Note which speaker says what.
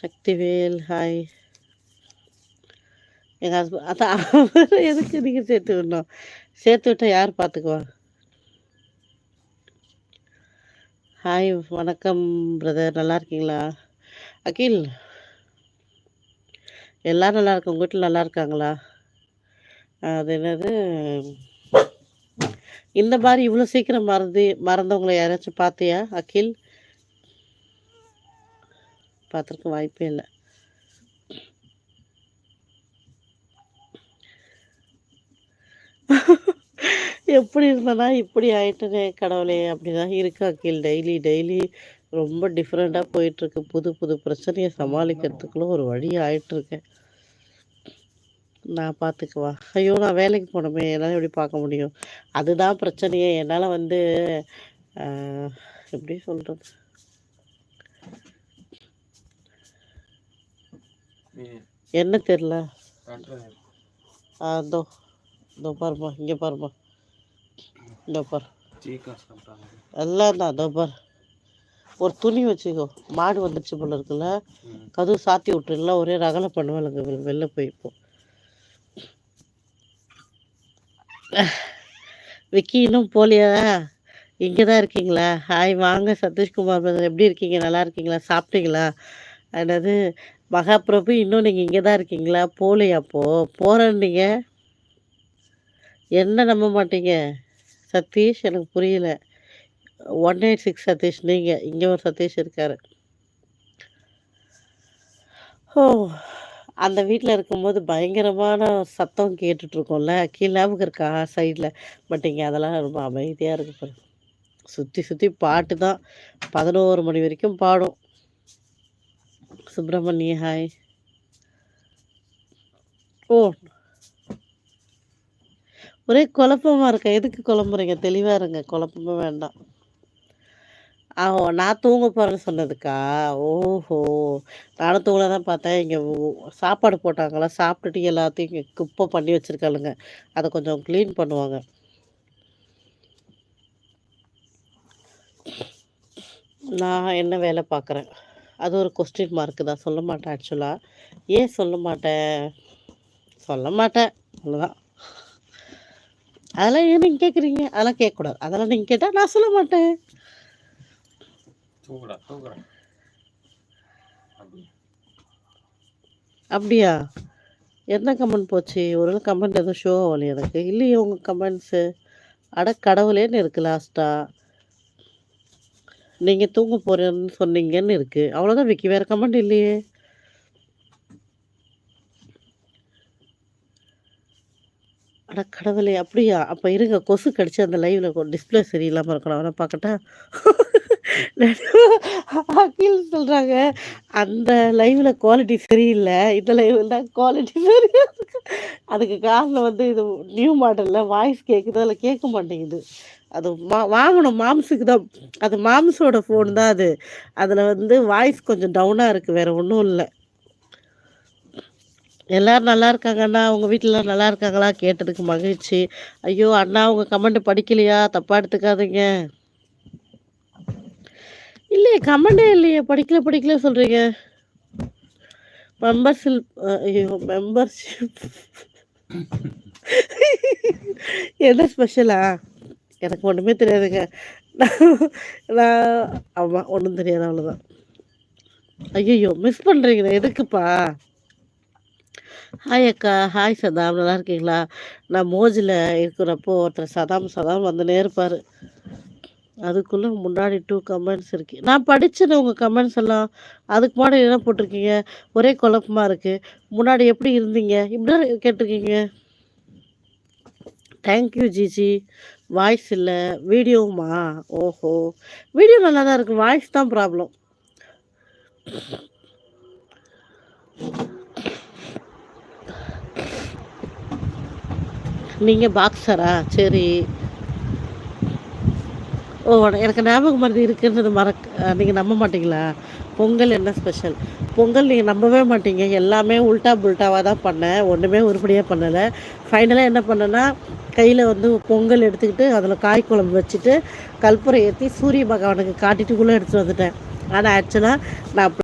Speaker 1: Sakthivel hi. எங்கள் husband அதான் அவரை எதுக்கு நீங்கள் சேர்த்து விடணும்? சேர்த்து விட்டா யார் பார்த்துக்குவா? ஹாய் வணக்கம் பிரதர், நல்லா இருக்கீங்களா? அகில், எல்லாரும் நல்லா இருக்கு. உங்கள் வீட்டில் நல்லா இருக்காங்களா? அது என்னது, இந்த மாதிரி இவ்வளோ சீக்கிரம் மறந்தவங்களை யாராச்சும் பார்த்தியா அகில்? பார்த்துருக்க வாய்ப்பே இல்லை. எப்படி இருந்தனா இப்படி ஆயிட்டுனே கடவுளே, அப்படிதான் இருக்கு அகில். டெய்லி டெய்லி ரொம்ப டிஃப்ரெண்ட்டாக போயிட்டுருக்கு. புது புது பிரச்சனையை சமாளிக்கிறதுக்குள்ள ஒரு வழி ஆயிட்டுருக்கேன். நான் பார்த்துக்குவா. ஐயோ, நான் வேலைக்கு போனோமே, என்னால் எப்படி பார்க்க முடியும்? அதுதான் பிரச்சனையே. என்னால் வந்து எப்படி சொல்கிறது, என்ன தெரில. அதோ இதோ பாருமா, இங்கே பாருமா, இதோ பாரு, எல்லாம் தான். அதோ பாரு, ஒரு துணி வச்சுக்கோ. மாடு வந்துடுச்சு போல இருக்குல்ல, கதவு சாத்தி விட்டுருல, ஒரே ரகலை பண்ணுவாளுங்க வெளில போய்ப்போம். விக்கி இன்னும் போலியா? இங்கே தான் இருக்கீங்களா? ஹாய், வாங்க சதீஷ்குமார் பிரதர், எப்படி இருக்கீங்க? நல்லா இருக்கீங்களா? சாப்பிட்டீங்களா? என்னது மகாபிரபு, இன்னும் நீங்கள் இங்கே தான் இருக்கீங்களா? போகலையாப்போ? போகிறேன்னீங்க, என்ன நம்ப மாட்டீங்க? சதீஷ், எனக்கு புரியல. 186 சதீஷ் நீங்கள், இங்கே ஒரு சதீஷ் இருக்கார். ஓ, அந்த வீட்டில் இருக்கும்போது பயங்கரமான சத்தம் கேட்டுட்ருக்கோம்ல, கீழாவுக்கு இருக்கா சைடில். பட் இங்கே அதெல்லாம் ரொம்ப அமைதியாக இருக்கு பாரு. சுற்றி சுற்றி பாட்டு தான், 11 மணி வரைக்கும் பாடும். சுப்பிரமணிய ஹாய். ஓ, ஒரே குழப்பமாக இருக்க. எதுக்கு குழம்புறீங்க? தெளிவாக இருங்க, குழப்பமே வேண்டாம். நான் தூங்க போகிறேன்னு சொன்னதுக்கா? ஓஹோ, நானும் தூங்கல தான் பார்த்தேன். இங்கே சாப்பாடு போட்டாங்களா, சாப்பிட்டுட்டு எல்லாத்தையும் இங்கே குப்பை பண்ணி வச்சுருக்காளுங்க. அதை கொஞ்சம் க்ளீன் பண்ணுவாங்க. நான் என்ன வேலை பார்க்குறேன், அது ஒரு கொஸ்டின் மார்க்கு தான். சொல்ல மாட்டேன் ஆக்சுவலாக. ஏன் சொல்ல மாட்டேன்? சொல்ல மாட்டேன், அவ்வளோதான். அதெல்லாம் ஏன் நீங்கள் கேட்குறீங்க? அதெல்லாம் கேட்கக்கூடாது. அதெல்லாம் நீங்கள் கேட்டால் நான் சொல்ல மாட்டேன். அப்படியா? என்ன கமெண்ட் போச்சு? ஒரு கமெண்ட் எதுவும் ஷோ ஆகலையே எனக்கு. இல்லையே உங்கள் கமெண்ட்ஸு. அட கடவுளேன்னு இருக்குது லாஸ்ட்டாக. நீங்கள் தூங்க போகிறேன்னு சொன்னீங்கன்னு இருக்குது, அவ்வளோதான் விக்கி. வேறு கமெண்ட் இல்லையே. அட கடவுளே, அப்படியா? அப்போ இருங்க, கொசு கடிச்சு அந்த லைவில் டிஸ்பிளே சரியில்லாமல் இருக்கணும். அவனை பார்க்கட்டா? அகில் சொல்கிறாங்க, அந்த லைவில் குவாலிட்டி சரியில்லை, இந்த லைவில் தான் குவாலிட்டி சரியா இருக்கு. அதுக்கு காரணம் வந்து இது நியூ மாடலில் வாய்ஸ் கேட்குது, அதில் கேட்க மாட்டேங்குது. அது வாங்கணும் மாம்ஸுக்கு தான். அது மாம்ஸோட ஃபோன் தான் அது. அதில் வந்து வாய்ஸ் கொஞ்சம் டவுனாக இருக்குது, வேறு ஒன்றும் இல்லை. எல்லோரும் நல்லா இருக்காங்கண்ணா, உங்கள் வீட்டில் நல்லா இருக்காங்களா? கேட்டதுக்கு மகிழ்ச்சி. ஐயோ அண்ணா, உங்கள் கமெண்ட் படிக்கலையா? தப்பாக எடுத்துக்காதீங்க. இல்லையே, கமெண்டே இல்லையே. படிக்கல சொல்கிறீங்க. ஐயோ மெம்பர்ஷிப் என்ன ஸ்பெஷலா? எனக்கு ஒன்றுமே தெரியாதுங்க. நான் ஆமாம், ஒன்றும் தெரியாது, அவ்வளோதான். ஐயோ மிஸ் பண்ணுறீங்களா? எதுக்குப்பா? ஹாய் அக்கா. ஹாய் சதாம், நல்லா இருக்கீங்களா? நான் மோஜில் இருக்கிறப்போ ஒருத்தர் சதாம் வந்துனே இருப்பார். அதுக்குள்ளே முன்னாடி 2 கமெண்ட்ஸ் இருக்கு. நான் படித்தேன் உங்கள் கமெண்ட்ஸ் எல்லாம். அதுக்கு முன்னாடி என்ன போட்டிருக்கீங்க? ஒரே குழப்பமாக இருக்குது. முன்னாடி எப்படி இருந்தீங்க? இப்படி கேட்டிருக்கீங்க. Thank you GG. வாய்ஸ் இல்லை, வீடியோவுமா? ஓஹோ, வீடியோ நல்லா தான் இருக்குது, வாய்ஸ் தான் ப்ராப்ளம். நீங்கள் பாக்ஸரா? சரி. ஓ, எனக்கு ஞாபகம் மருந்து இருக்குன்றது நீங்கள் நம்ப மாட்டிங்களா? பொங்கல் என்ன ஸ்பெஷல்? பொங்கல் நீங்கள் நம்பவே மாட்டீங்க. எல்லாமே உல்ட்டா புல்ட்டாவாக தான் பண்ணேன், ஒன்றுமே உருப்படியாக பண்ணலை. ஃபைனலாக என்ன பண்ணேன்னா, கையில் வந்து பொங்கல் எடுத்துக்கிட்டு அதில் காய் குழம்பு வச்சுட்டு கற்பூரம் ஏற்றி சூரிய பகவானுக்கு காட்டிட்டுக்குள்ளே எடுத்துகிட்டு வந்துட்டேன். ஆனால் ஆக்சுவலாக நான்